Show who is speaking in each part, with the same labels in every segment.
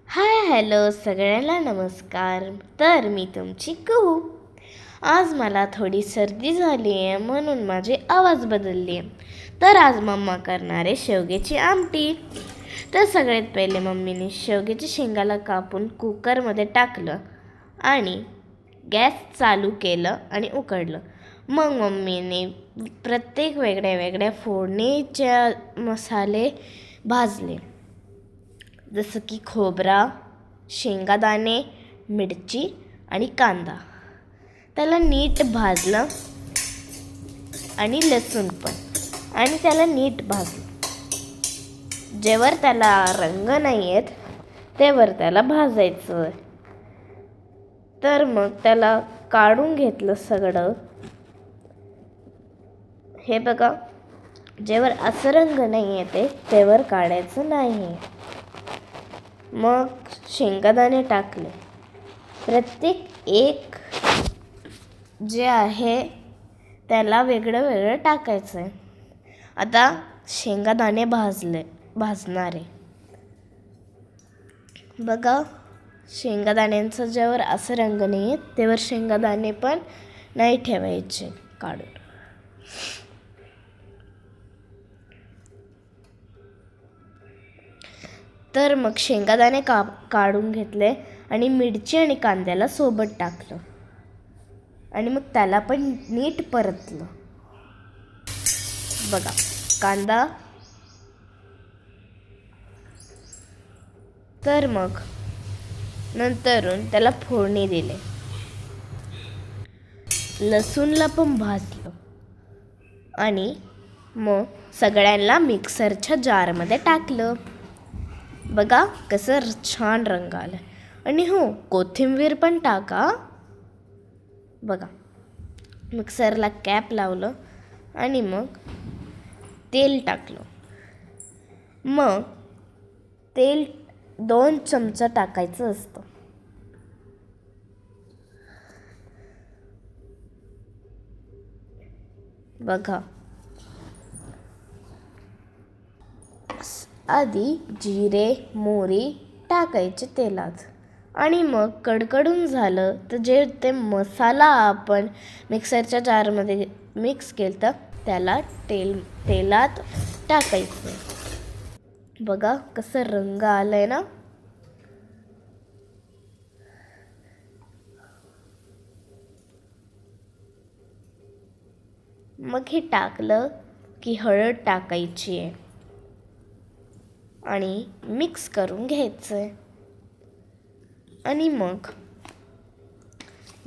Speaker 1: Hi hello सगळ्यांना नमस्कार. तर मी तुमची कुहू. आज मला थोडी सर्दी झाली आहे म्हणून माझी आवाज बदलली आहे. तर आज मम्मा करणार आहे शेवग्याची आमटी. तर सगळ्यात पहिले मम्मीने शेवग्याची शेंगाला कापून कुकरमध्ये टाकलं आणि गॅस चालू केलं आणि उकडलं. मग मम्मीने प्रत्येक वेगळ्या फोडणीचे मसाले भाजले, जसं की खोबरा, शेंगादाणे, मिरची आणि कांदा. त्याला नीट भाजलं आणि लसूण पण, आणि त्याला नीट भाजलं. जेवर त्याला रंग नाही येत तेवर त्याला भाजायचं. तर मग त्याला काढून घेतलं सगळं. हे बघा, जेवर असं रंग नाही येते तेवर काढायचं नाही. मग शेंगादाणे टाकले. प्रत्येक एक जे आहे त्याला वेगळं टाकायचं आहे. आता शेंगादाणे भाजणारे बघा. शेंगादाण्यांचा जेव्हा असं रंग नाही येत तेव्हा शेंगादाणे पण नाही ठेवायचे काढून. तर मग शेंगादाणे काढून घेतले आणि मिरची आणि कांद्याला सोबत टाकलं आणि मग त्याला पण नीट परतलं. बघा, कांदा. तर मग नंतरून त्याला फोडणी दिले. लसूणला पण भाजलं आणि मग सगळ्यांना मिक्सरच्या जारमध्ये टाकलं. बघा कसं छान रंग आला. आणि हो, कोथिंबीर पण टाका. बघा, मिक्सरला कॅप लावलं आणि मग तेल टाकलं. मग तेल 2 चमचा टाकायचं असतं. बघा, आधी जिरे मोहरी टाकायचे तेलात, आणि मग कडकडून झालं तर जे ते मसाला आपण मिक्सरच्या जारमध्ये मिक्स केलं त्याला तेलात टाकायचं. बघा कसं रंग आलाय ना. मग हे टाकलं की हळद टाकायची आहे आणि मिक्स करून घ्यायचं आहे. आणि मग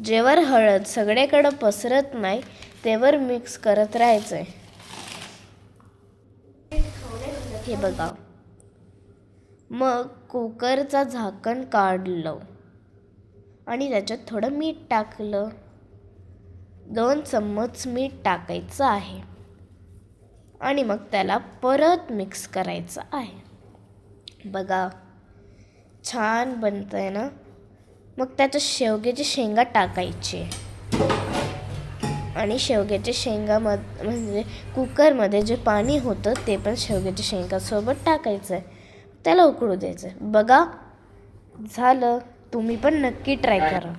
Speaker 1: जेवर हळद सगळीकडं पसरत नाही तेवर मिक्स करत राहायचं आहे. हे बघा, मग कुकरचं झाकण काढलं आणि त्याच्यात थोडं मीठ टाकलं. 2 चम्मच मीठ टाकायचं आहे आणि मग त्याला परत मिक्स करायचं आहे. बघा, छान बनतंय ना. मग त्याच्यात शेवग्याची शेंगा टाकायची आणि शेवग्याच्या शेंगामध्ये म्हणजे कुकरमध्ये जे पाणी होतं ते पण शेवग्याच्या शेंगासोबत टाकायचं आहे. त्याला उकळू द्यायचं. बघा झालं. तुम्ही पण नक्की ट्राय करा.